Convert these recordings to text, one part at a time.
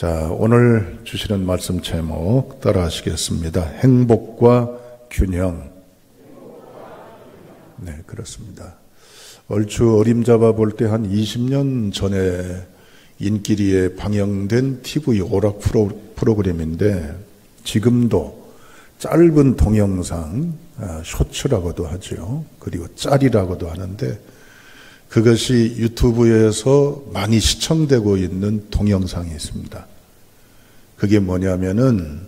자, 오늘 주시는 말씀 제목 따라 하시겠습니다. 행복과 균형. 네, 그렇습니다. 얼추 어림잡아 볼 때 한 20년 전에 인기리에 방영된 TV 오락 프로그램인데 지금도 짧은 동영상, 쇼츠라고도 하죠. 그리고 짤이라고도 하는데 그것이 유튜브에서 많이 시청되고 있는 동영상이 있습니다. 그게 뭐냐면은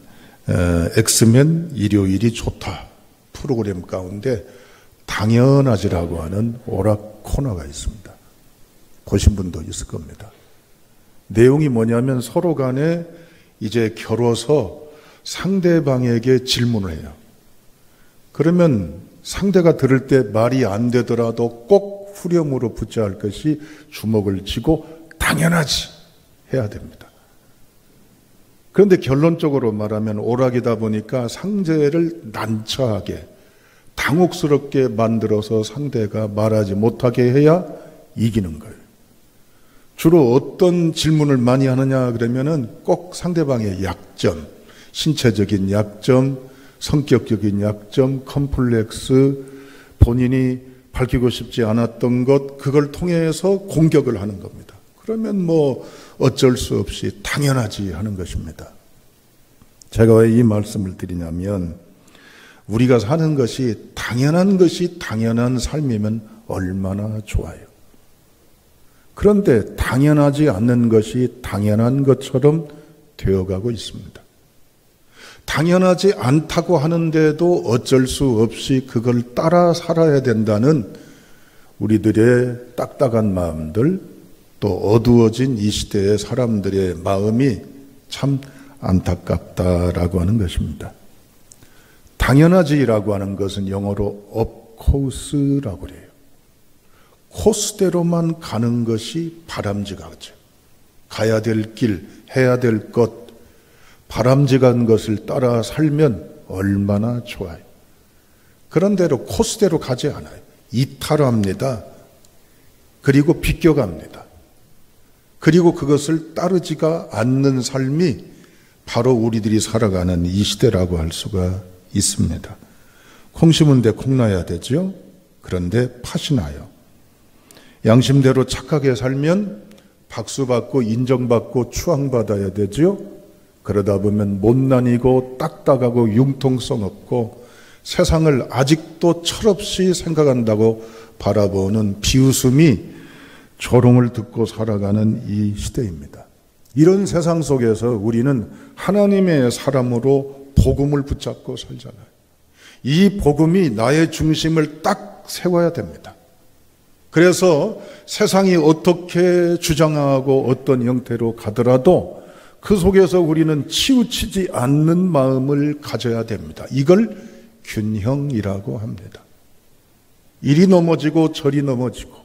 엑스맨 일요일이 좋다 프로그램 가운데 당연하지라고 하는 오락 코너가 있습니다. 보신 분도 있을 겁니다. 내용이 뭐냐면 서로 간에 이제 겨뤄서 상대방에게 질문을 해요. 그러면 상대가 들을 때 말이 안 되더라도 꼭 후렴으로 붙여야 할 것이 주먹을 쥐고 당연하지 해야 됩니다. 그런데 결론적으로 말하면 오락이다 보니까 상대를 난처하게 당혹스럽게 만들어서 상대가 말하지 못하게 해야 이기는 거예요. 주로 어떤 질문을 많이 하느냐 그러면은 꼭 상대방의 약점, 신체적인 약점, 성격적인 약점, 컴플렉스, 본인이 밝히고 싶지 않았던 것, 그걸 통해서 공격을 하는 겁니다. 그러면 뭐 어쩔 수 없이 당연하지 하는 것입니다. 제가 왜 이 말씀을 드리냐면 우리가 사는 것이 당연한 삶이면 얼마나 좋아요. 그런데 당연하지 않는 것이 당연한 것처럼 되어가고 있습니다. 당연하지 않다고 하는데도 어쩔 수 없이 그걸 따라 살아야 된다는 우리들의 딱딱한 마음들, 또 어두워진 이 시대의 사람들의 마음이 참 안타깝다라고 하는 것입니다. 당연하지라고 하는 것은 영어로 of course라고 그래요. 코스대로만 가는 것이 바람직하죠. 가야 될 길, 해야 될 것, 바람직한 것을 따라 살면 얼마나 좋아요. 그런대로 코스대로 가지 않아요. 이탈합니다. 그리고 비껴갑니다. 그리고 그것을 따르지가 않는 삶이 바로 우리들이 살아가는 이 시대라고 할 수가 있습니다. 콩 심은 데 콩 나야 되죠. 그런데 팥이 나요. 양심대로 착하게 살면 박수받고 인정받고 추앙받아야 되죠. 그러다 보면 못난이고 딱딱하고 융통성 없고 세상을 아직도 철없이 생각한다고 바라보는 비웃음이 조롱을 듣고 살아가는 이 시대입니다. 이런 세상 속에서 우리는 하나님의 사람으로 복음을 붙잡고 살잖아요. 이 복음이 나의 중심을 딱 세워야 됩니다. 그래서 세상이 어떻게 주장하고 어떤 형태로 가더라도 그 속에서 우리는 치우치지 않는 마음을 가져야 됩니다. 이걸 균형이라고 합니다. 이리 넘어지고 저리 넘어지고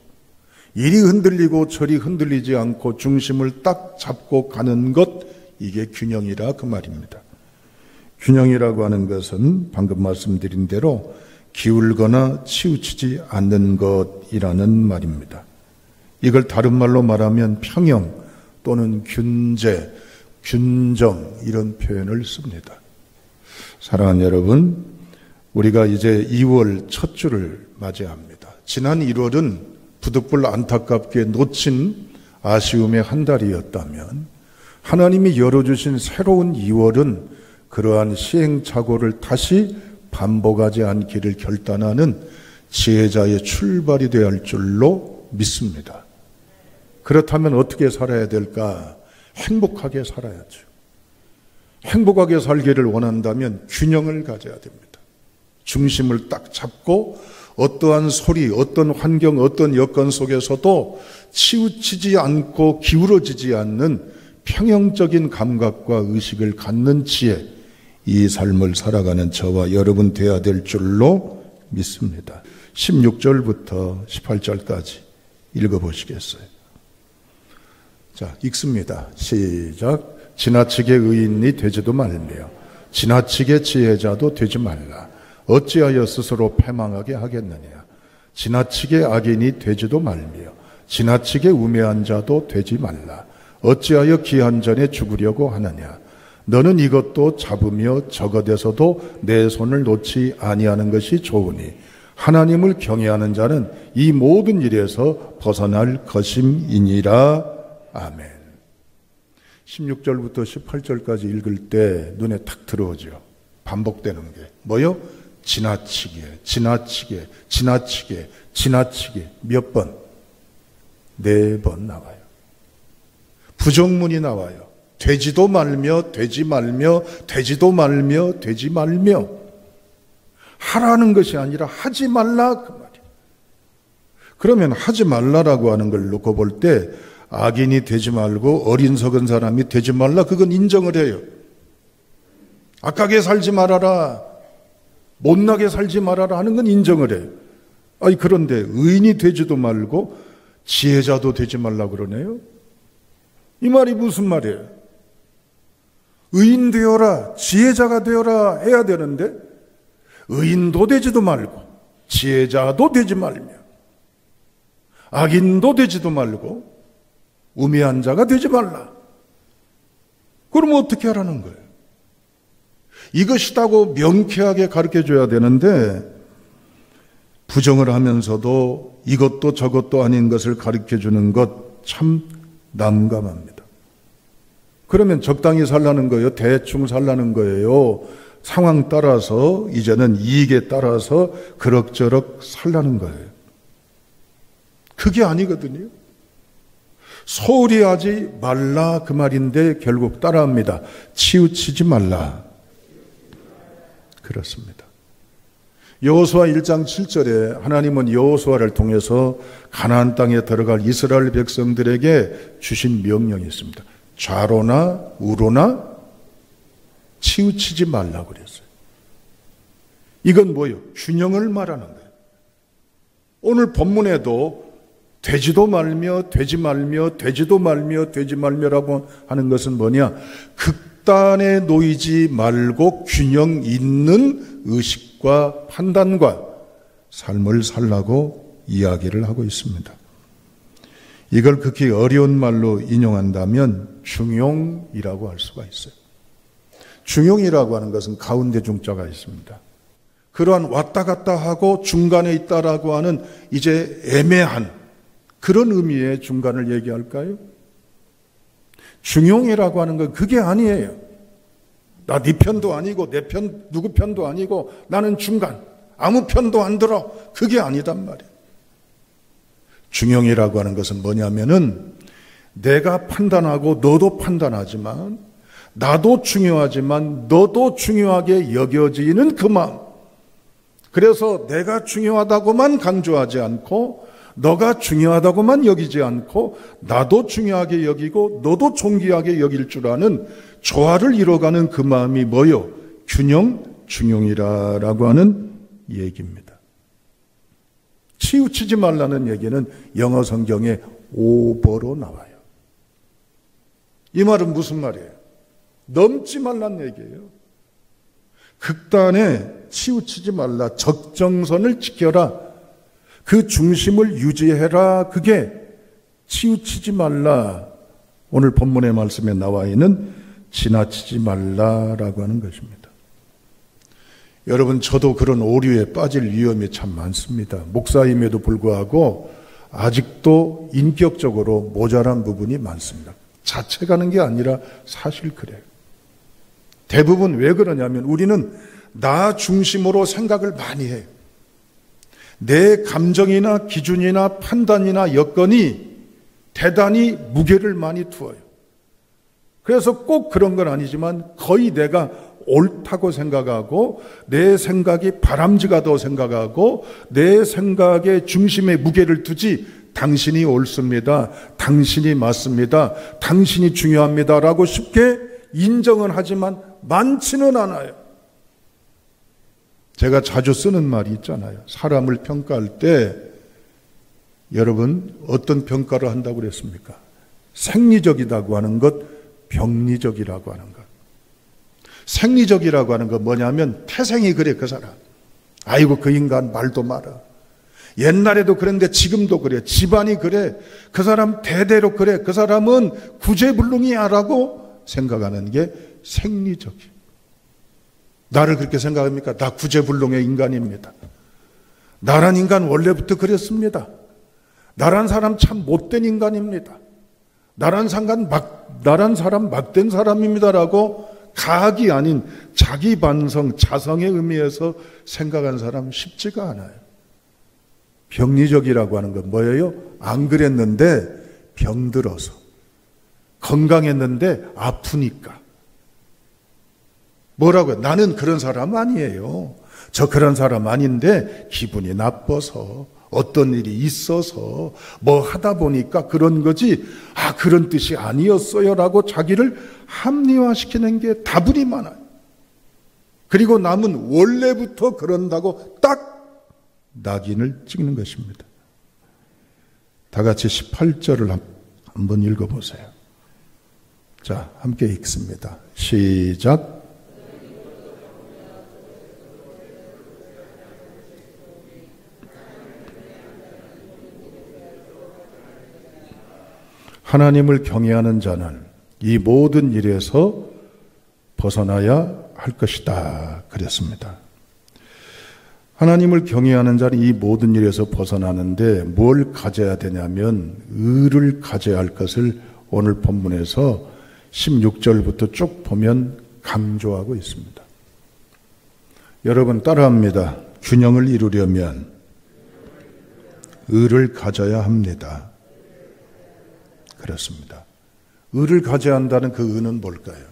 이리 흔들리고 저리 흔들리지 않고 중심을 딱 잡고 가는 것, 이게 균형이라 그 말입니다. 균형이라고 하는 것은 방금 말씀드린 대로 기울거나 치우치지 않는 것이라는 말입니다. 이걸 다른 말로 말하면 평형 또는 균제, 균정 이런 표현을 씁니다. 사랑하는 여러분, 우리가 이제 2월 첫 주를 맞이합니다. 지난 1월은 부득불 안타깝게 놓친 아쉬움의 한 달이었다면 하나님이 열어주신 새로운 2월은 그러한 시행착오를 다시 반복하지 않기를 결단하는 지혜자의 출발이 되어야 할 줄로 믿습니다. 그렇다면 어떻게 살아야 될까? 행복하게 살아야죠. 행복하게 살기를 원한다면 균형을 가져야 됩니다. 중심을 딱 잡고 어떠한 소리, 어떤 환경, 어떤 여건 속에서도 치우치지 않고 기울어지지 않는 평형적인 감각과 의식을 갖는 지혜, 이 삶을 살아가는 저와 여러분 되어야 될 줄로 믿습니다. 16절부터 18절까지 읽어보시겠어요? 자, 읽습니다. 시작. 지나치게 의인이 되지도 말며 지나치게 지혜자도 되지 말라. 어찌하여 스스로 패망하게 하겠느냐. 지나치게 악인이 되지도 말며 지나치게 우매한 자도 되지 말라. 어찌하여 기한 전에 죽으려고 하느냐. 너는 이것도 잡으며 저것에서도 내 손을 놓지 아니하는 것이 좋으니 하나님을 경외하는 자는 이 모든 일에서 벗어날 것임이니라. 아멘. 16절부터 18절까지 읽을 때 눈에 탁 들어오죠. 반복되는 게 뭐요? 지나치게, 지나치게, 지나치게, 지나치게. 몇 번? 4번 나와요. 부정문이 나와요. 되지도 말며, 되지 말며, 되지도 말며, 되지 말며. 하라는 것이 아니라 하지 말라 그 말이에요. 그러면 하지 말라라고 하는 걸 놓고 볼 때 악인이 되지 말고 어린석은 사람이 되지 말라, 그건 인정을 해요. 악하게 살지 말아라, 못나게 살지 말아라 하는 건 인정을 해요. 아니 그런데 의인이 되지도 말고 지혜자도 되지 말라 그러네요. 이 말이 무슨 말이에요? 의인 되어라, 지혜자가 되어라 해야 되는데 의인도 되지도 말고 지혜자도 되지 말며 악인도 되지도 말고 우매한 자가 되지 말라. 그러면 어떻게 하라는 거예요? 이것이라고 명쾌하게 가르쳐줘야 되는데 부정을 하면서도 이것도 저것도 아닌 것을 가르쳐주는 것 참 난감합니다. 그러면 적당히 살라는 거예요? 대충 살라는 거예요? 상황 따라서 이제는 이익에 따라서 그럭저럭 살라는 거예요. 그게 아니거든요. 소홀히 하지 말라 그 말인데 결국 따라합니다. 치우치지 말라. 그렇습니다. 여호수아 1장 7절에 하나님은 여호수아를 통해서 가나안 땅에 들어갈 이스라엘 백성들에게 주신 명령이 있습니다. 좌로나 우로나 치우치지 말라고 그랬어요. 이건 뭐예요? 균형을 말하는 거예요. 오늘 본문에도 되지도 말며 되지 말며 되지도 말며 되지 말며라고 하는 것은 뭐냐? 극단에 놓이지 말고 균형 있는 의식과 판단과 삶을 살라고 이야기를 하고 있습니다. 이걸 극히 어려운 말로 인용한다면 중용이라고 할 수가 있어요. 중용이라고 하는 것은 가운데 중자가 있습니다. 그러한 왔다 갔다 하고 중간에 있다라고 하는 이제 애매한 그런 의미의 중간을 얘기할까요? 중용이라고 하는 건 그게 아니에요. 나 네 편도 아니고 내 편 누구 편도 아니고 나는 중간, 아무 편도 안 들어. 그게 아니단 말이에요. 중용이라고 하는 것은 뭐냐면은 내가 판단하고 너도 판단하지만 나도 중요하지만 너도 중요하게 여겨지는 그 마음. 그래서 내가 중요하다고만 강조하지 않고 너가 중요하다고만 여기지 않고 나도 중요하게 여기고 너도 존귀하게 여길 줄 아는 조화를 이뤄가는 그 마음이 뭐요? 균형, 중용이라고 하는 얘기입니다. 치우치지 말라는 얘기는 영어 성경에 오버로 나와요. 이 말은 무슨 말이에요? 넘지 말라는 얘기예요. 극단에 치우치지 말라. 적정선을 지켜라. 그 중심을 유지해라. 그게 치우치지 말라. 오늘 본문의 말씀에 나와 있는 지나치지 말라라고 하는 것입니다. 여러분, 저도 그런 오류에 빠질 위험이 참 많습니다. 목사임에도 불구하고 아직도 인격적으로 모자란 부분이 많습니다. 자책하는 게 아니라 사실 그래요. 대부분 왜 그러냐면 우리는 나 중심으로 생각을 많이 해요. 내 감정이나 기준이나 판단이나 여건이 대단히 무게를 많이 두어요. 그래서 꼭 그런 건 아니지만 거의 내가 옳다고 생각하고 내 생각이 바람직하다고 생각하고 내 생각의 중심에 무게를 두지 당신이 옳습니다. 당신이 맞습니다. 당신이 중요합니다. 라고 쉽게 인정은 하지만 많지는 않아요. 제가 자주 쓰는 말이 있잖아요. 사람을 평가할 때 여러분 어떤 평가를 한다고 그랬습니까? 생리적이라고 하는 것, 병리적이라고 하는 것. 생리적이라고 하는 건 뭐냐면 태생이 그래 그 사람. 아이고 그 인간 말도 마라. 옛날에도 그랬는데 지금도 그래. 집안이 그래. 그 사람 대대로 그래. 그 사람은 구제불능이야라고 생각하는 게 생리적이에요. 나를 그렇게 생각합니까? 나 구제불능의 인간입니다. 나란 인간 원래부터 그랬습니다. 나란 사람 참 못된 인간입니다. 나란 사람 막된 사람입니다라고 가학이 아닌 자기 반성, 자성의 의미에서 생각하는 사람 쉽지가 않아요. 병리적이라고 하는 건 뭐예요? 안 그랬는데 병들어서, 건강했는데 아프니까. 뭐라고요? 나는 그런 사람 아니에요. 저 그런 사람 아닌데 기분이 나빠서, 어떤 일이 있어서 뭐 하다 보니까 그런 거지, 아 그런 뜻이 아니었어요 라고 자기를 합리화시키는 게 다분히 많아요. 그리고 남은 원래부터 그런다고 딱 낙인을 찍는 것입니다. 다 같이 18절을 한번 읽어보세요. 자, 함께 읽습니다. 시작. 하나님을 경외하는 자는 이 모든 일에서 벗어나야 할 것이다 그랬습니다. 하나님을 경외하는 자는 이 모든 일에서 벗어나는데 뭘 가져야 되냐면 의를 가져야 할 것을 오늘 본문에서 16절부터 쭉 보면 강조하고 있습니다. 여러분 따라합니다. 균형을 이루려면 의를 가져야 합니다. 그렇습니다. 의를 가져야 한다는 그 의는 뭘까요?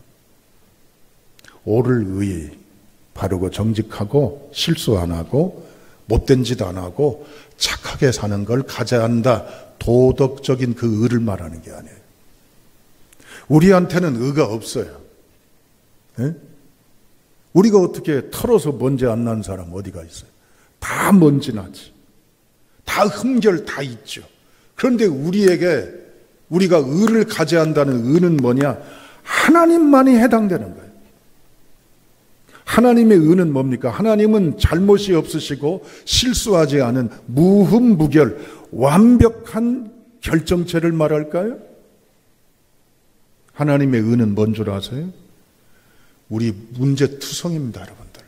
옳을 의, 바르고 정직하고 실수 안 하고 못된 짓 안 하고 착하게 사는 걸 가져야 한다. 도덕적인 그 의를 말하는 게 아니에요. 우리한테는 의가 없어요. 에? 우리가 어떻게 털어서 먼지 안 나는 사람 어디가 있어요? 다 먼지 나지. 다 흠결 다 있죠. 그런데 우리가 의를 가져야 한다는 의는 뭐냐? 하나님만이 해당되는 거예요. 하나님의 의는 뭡니까? 하나님은 잘못이 없으시고 실수하지 않은 무흠무결 완벽한 결정체를 말할까요? 하나님의 의는 뭔 줄 아세요? 우리 문제투성입니다, 여러분들.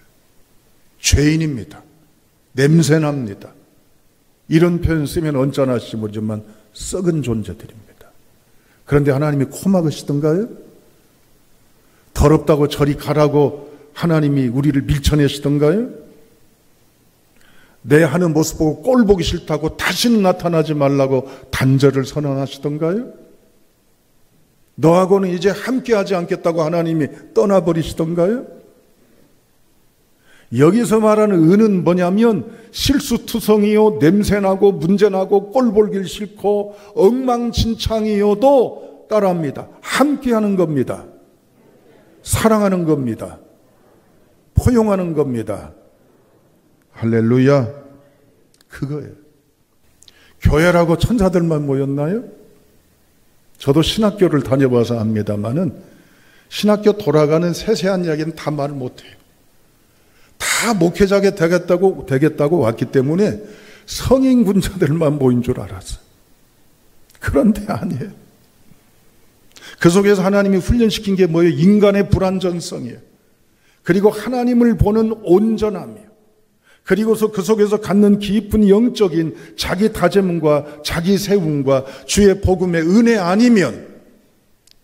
죄인입니다. 냄새납니다. 이런 표현 쓰면 언짢아하실지 모르지만 썩은 존재들입니다. 그런데 하나님이 코 막으시던가요? 더럽다고 저리 가라고 하나님이 우리를 밀쳐내시던가요? 내 하는 모습 보고 꼴 보기 싫다고 다시는 나타나지 말라고 단절을 선언하시던가요? 너하고는 이제 함께하지 않겠다고 하나님이 떠나버리시던가요? 여기서 말하는 의는 뭐냐면 실수투성이요, 냄새나고 문제나고 꼴보기 싫고 엉망진창이어도 따라합니다. 함께하는 겁니다. 사랑하는 겁니다. 포용하는 겁니다. 할렐루야. 그거예요. 교회라고 천사들만 모였나요? 저도 신학교를 다녀봐서 압니다마는 신학교 돌아가는 세세한 이야기는 다 말 못해요. 다 목회자가 되겠다고 왔기 때문에 성인 군자들만 모인 줄 알았어요. 그런데 아니에요. 그 속에서 하나님이 훈련시킨 게 뭐예요? 인간의 불완전성이에요. 그리고 하나님을 보는 온전함이에요. 그리고서 그 속에서 갖는 깊은 영적인 자기 다짐과 자기 세움과 주의 복음의 은혜 아니면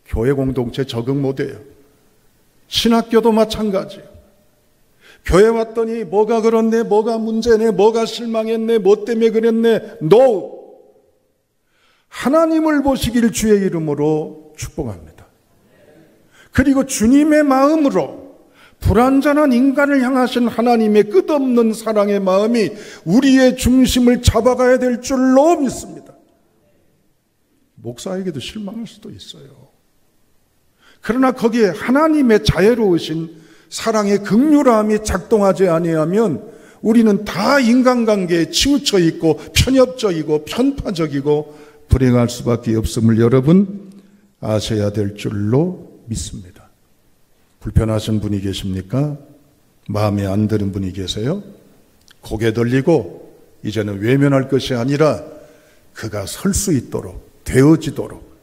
교회 공동체 적응 못해요. 신학교도 마찬가지예요. 교회 왔더니 뭐가 그렇네, 뭐가 문제네, 뭐가 실망했네, 뭐 때문에 그랬네. No! 하나님을 보시길 주의 이름으로 축복합니다. 그리고 주님의 마음으로 불완전한 인간을 향하신 하나님의 끝없는 사랑의 마음이 우리의 중심을 잡아가야 될 줄로 믿습니다. 목사에게도 실망할 수도 있어요. 그러나 거기에 하나님의 자애로우신 사랑의 긍휼함이 작동하지 아니하면 우리는 다 인간관계에 치우쳐 있고 편협적이고 편파적이고 불행할 수밖에 없음을 여러분 아셔야 될 줄로 믿습니다. 불편하신 분이 계십니까? 마음에 안 드는 분이 계세요? 고개 돌리고 이제는 외면할 것이 아니라 그가 설 수 있도록, 되어지도록,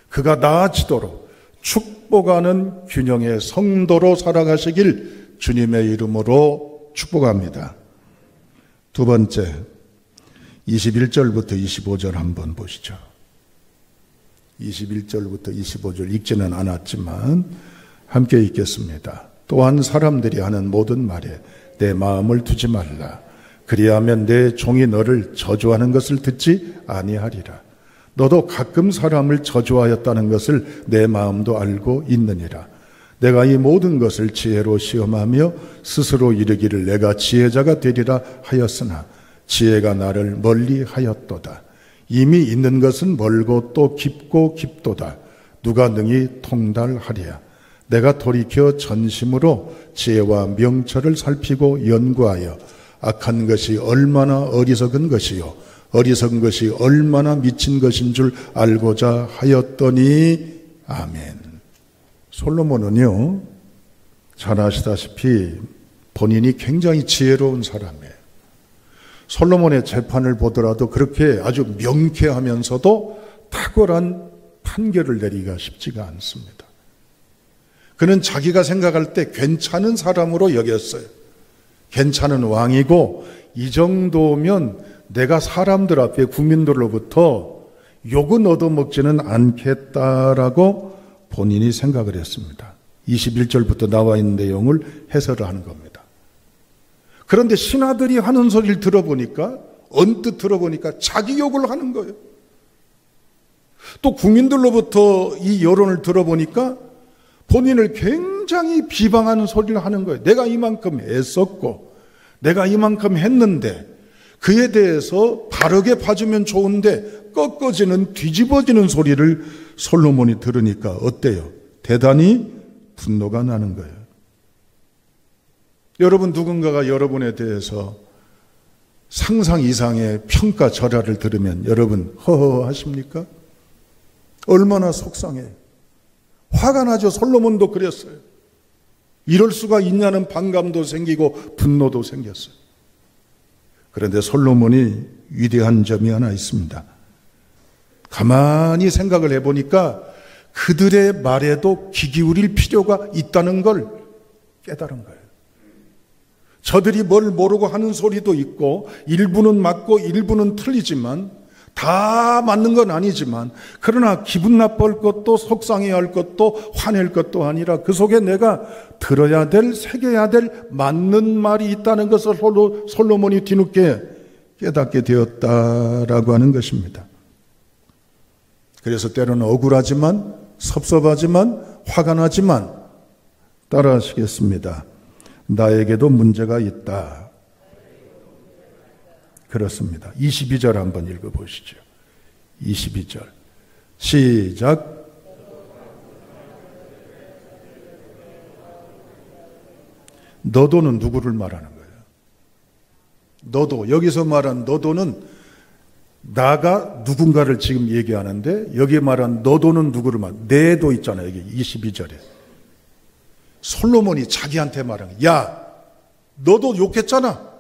그가 나아지도록 축복하는 균형의 성도로 살아가시길 주님의 이름으로 축복합니다. 두 번째, 21절부터 25절 한번 보시죠. 21절부터 25절 읽지는 않았지만 함께 읽겠습니다. 또한 사람들이 하는 모든 말에 내 마음을 두지 말라. 그리하면 내 종이 너를 저주하는 것을 듣지 아니하리라. 너도 가끔 사람을 저주하였다는 것을 내 마음도 알고 있느니라. 내가 이 모든 것을 지혜로 시험하며 스스로 이르기를 내가 지혜자가 되리라 하였으나 지혜가 나를 멀리 하였도다. 이미 있는 것은 멀고 또 깊고 깊도다. 누가 능히 통달하랴. 내가 돌이켜 전심으로 지혜와 명철을 살피고 연구하여 악한 것이 얼마나 어리석은 것이요 어리석은 것이 얼마나 미친 것인 줄 알고자 하였더니 아멘. 솔로몬은요, 잘 아시다시피 본인이 굉장히 지혜로운 사람이에요. 솔로몬의 재판을 보더라도 그렇게 아주 명쾌하면서도 탁월한 판결을 내리기가 쉽지가 않습니다. 그는 자기가 생각할 때 괜찮은 사람으로 여겼어요. 괜찮은 왕이고 이 정도면 내가 사람들 앞에 국민들로부터 욕은 얻어먹지는 않겠다라고 본인이 생각을 했습니다. 21절부터 나와 있는 내용을 해설을 하는 겁니다. 그런데 신하들이 하는 소리를 들어보니까 언뜻 들어보니까 자기 욕을 하는 거예요. 또 국민들로부터 이 여론을 들어보니까 본인을 굉장히 비방하는 소리를 하는 거예요. 내가 이만큼 애썼고 내가 이만큼 했는데 그에 대해서 바르게 봐주면 좋은데 꺾어지는 뒤집어지는 소리를 솔로몬이 들으니까 어때요? 대단히 분노가 나는 거예요. 여러분, 누군가가 여러분에 대해서 상상 이상의 평가 절하를 들으면 여러분 허허 하십니까? 얼마나 속상해요. 화가 나죠. 솔로몬도 그랬어요. 이럴 수가 있냐는 반감도 생기고 분노도 생겼어요. 그런데 솔로몬이 위대한 점이 하나 있습니다. 가만히 생각을 해보니까 그들의 말에도 귀 기울일 필요가 있다는 걸 깨달은 거예요. 저들이 뭘 모르고 하는 소리도 있고 일부는 맞고 일부는 틀리지만 다 맞는 건 아니지만 그러나 기분 나쁠 것도 속상해할 것도 화낼 것도 아니라 그 속에 내가 들어야 될, 새겨야 될 맞는 말이 있다는 것을 솔로몬이 뒤늦게 깨닫게 되었다라고 하는 것입니다. 그래서 때로는 억울하지만 섭섭하지만 화가 나지만 따라하시겠습니다. 나에게도 문제가 있다. 그렇습니다. 22절 한번 읽어보시죠. 22절 시작. 너도는 누구를 말하는 거예요? 너도, 여기서 말한 너도는 나가 누군가를 지금 얘기하는데 여기에 말한 너도는 누구를 말하는 거예요? 내도 있잖아요. 여기 22절에 솔로몬이 자기한테 말한 거예요. 야, 너도 욕했잖아.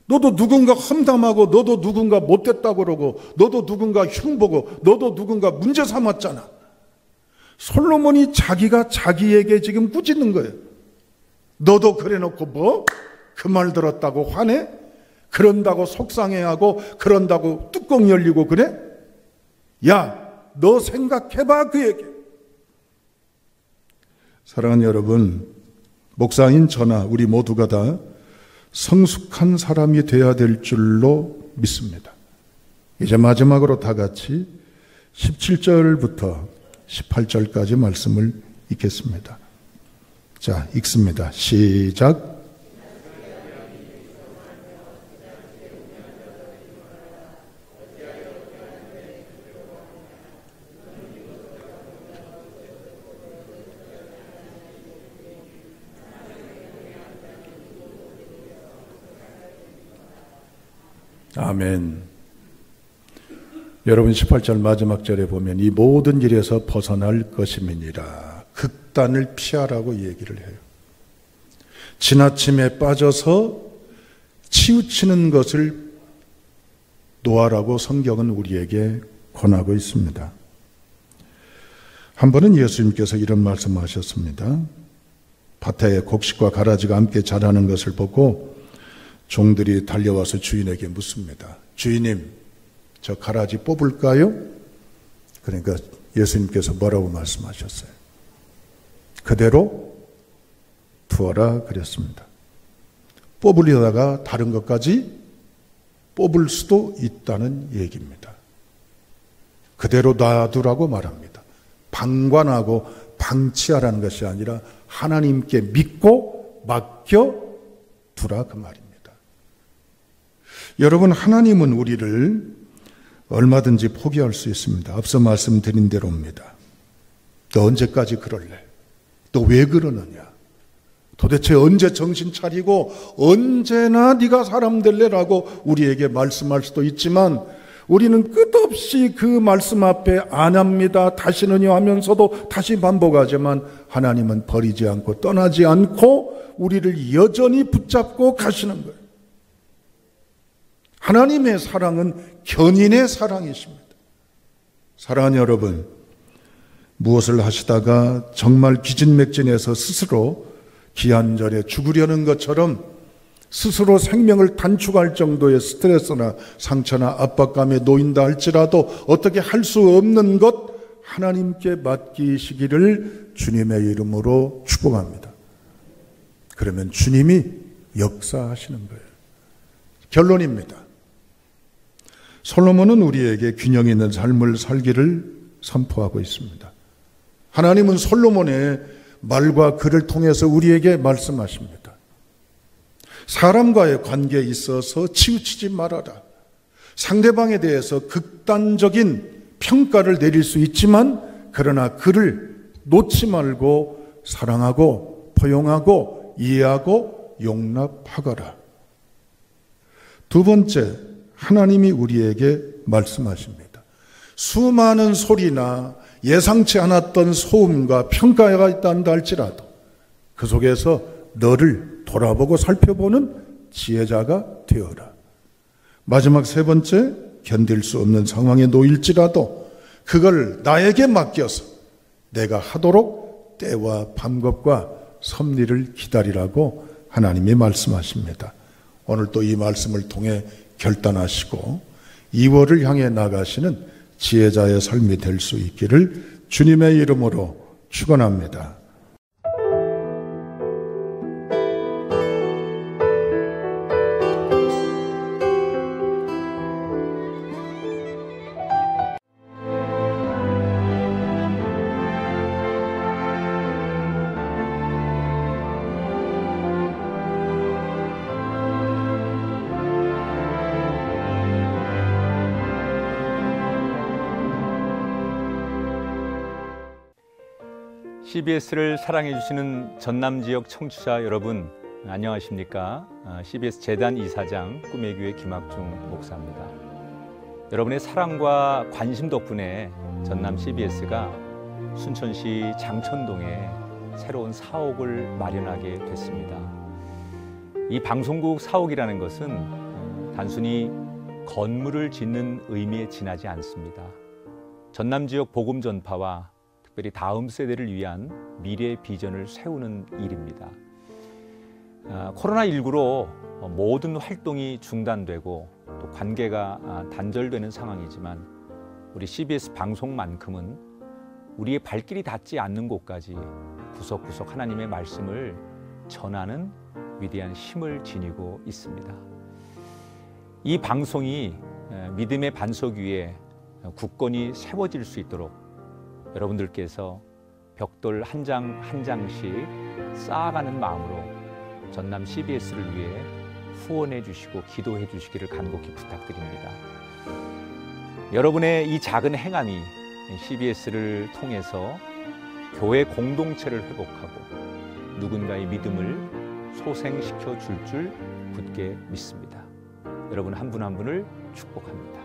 너도 누군가 험담하고 너도 누군가 못됐다고 그러고 너도 누군가 흉보고 너도 누군가 문제 삼았잖아. 솔로몬이 자기가 자기에게 지금 꾸짖는 거예요. 너도 그래놓고 뭐? 그 말 들었다고 화내? 그런다고 속상해하고 그런다고 뚜껑 열리고 그래? 야, 너 생각해봐 그 얘기. 사랑하는 여러분, 목사인 저나 우리 모두가 다 성숙한 사람이 되어야 될 줄로 믿습니다. 이제 마지막으로 다 같이 17절부터 18절까지 말씀을 읽겠습니다. 자, 읽습니다. 시작. 아멘. 여러분 18절 마지막 절에 보면 이 모든 일에서 벗어날 것임이니라. 극단을 피하라고 얘기를 해요. 지나침에 빠져서 치우치는 것을 놓아라고 성경은 우리에게 권하고 있습니다. 한 번은 예수님께서 이런 말씀하셨습니다. 밭에 곡식과 가라지가 함께 자라는 것을 보고 종들이 달려와서 주인에게 묻습니다. 주인님, 저 가라지 뽑을까요? 그러니까 예수님께서 뭐라고 말씀하셨어요? 그대로 두어라 그랬습니다. 뽑으려다가 다른 것까지 뽑을 수도 있다는 얘기입니다. 그대로 놔두라고 말합니다. 방관하고 방치하라는 것이 아니라 하나님께 믿고 맡겨두라 그 말입니다. 여러분, 하나님은 우리를 얼마든지 포기할 수 있습니다. 앞서 말씀드린 대로입니다. 너 언제까지 그럴래? 너 왜 그러느냐? 도대체 언제 정신 차리고 언제나 네가 사람 될래라고 우리에게 말씀할 수도 있지만 우리는 끝없이 그 말씀 앞에 안 합니다. 다시는요 하면서도 다시 반복하지만 하나님은 버리지 않고 떠나지 않고 우리를 여전히 붙잡고 가시는 거예요. 하나님의 사랑은 견인의 사랑이십니다. 사랑하는 여러분, 무엇을 하시다가 정말 기진맥진해서 스스로 기한전에 죽으려는 것처럼 스스로 생명을 단축할 정도의 스트레스나 상처나 압박감에 놓인다 할지라도 어떻게 할 수 없는 것 하나님께 맡기시기를 주님의 이름으로 축복합니다. 그러면 주님이 역사하시는 거예요. 결론입니다. 솔로몬은 우리에게 균형 있는 삶을 살기를 선포하고 있습니다. 하나님은 솔로몬의 말과 글을 통해서 우리에게 말씀하십니다. 사람과의 관계에 있어서 치우치지 말아라. 상대방에 대해서 극단적인 평가를 내릴 수 있지만 그러나 그를 놓지 말고 사랑하고 포용하고 이해하고 용납하거라. 두 번째, 하나님이 우리에게 말씀하십니다. 수많은 소리나 예상치 않았던 소음과 평가가 있다는다 할지라도 그 속에서 너를 돌아보고 살펴보는 지혜자가 되어라. 마지막 세 번째, 견딜 수 없는 상황에 놓일지라도 그걸 나에게 맡겨서 내가 하도록 때와 방법과 섭리를 기다리라고 하나님이 말씀하십니다. 오늘 또 이 말씀을 통해 결단하시고 2월을 향해 나가시는 지혜자의 삶이 될 수 있기를 주님의 이름으로 축원합니다. CBS를 사랑해 주시는 전남 지역 청취자 여러분, 안녕하십니까? CBS 재단 이사장 꿈의 교회 김학중 목사입니다. 여러분의 사랑과 관심 덕분에 전남 CBS가 순천시 장천동에 새로운 사옥을 마련하게 됐습니다. 이 방송국 사옥이라는 것은 단순히 건물을 짓는 의미에 지나지 않습니다. 전남 지역 복음 전파와 특별히 다음 세대를 위한 미래 비전을 세우는 일입니다. 코로나19로 모든 활동이 중단되고 또 관계가 단절되는 상황이지만 우리 CBS 방송만큼은 우리의 발길이 닿지 않는 곳까지 구석구석 하나님의 말씀을 전하는 위대한 힘을 지니고 있습니다. 이 방송이 믿음의 반석 위에 굳건히 세워질 수 있도록 여러분들께서 벽돌 한 장 한 장씩 쌓아가는 마음으로 전남 CBS를 위해 후원해 주시고 기도해 주시기를 간곡히 부탁드립니다. 여러분의 이 작은 행함이 CBS를 통해서 교회 공동체를 회복하고 누군가의 믿음을 소생시켜 줄 굳게 믿습니다. 여러분 한 분 한 분을 축복합니다.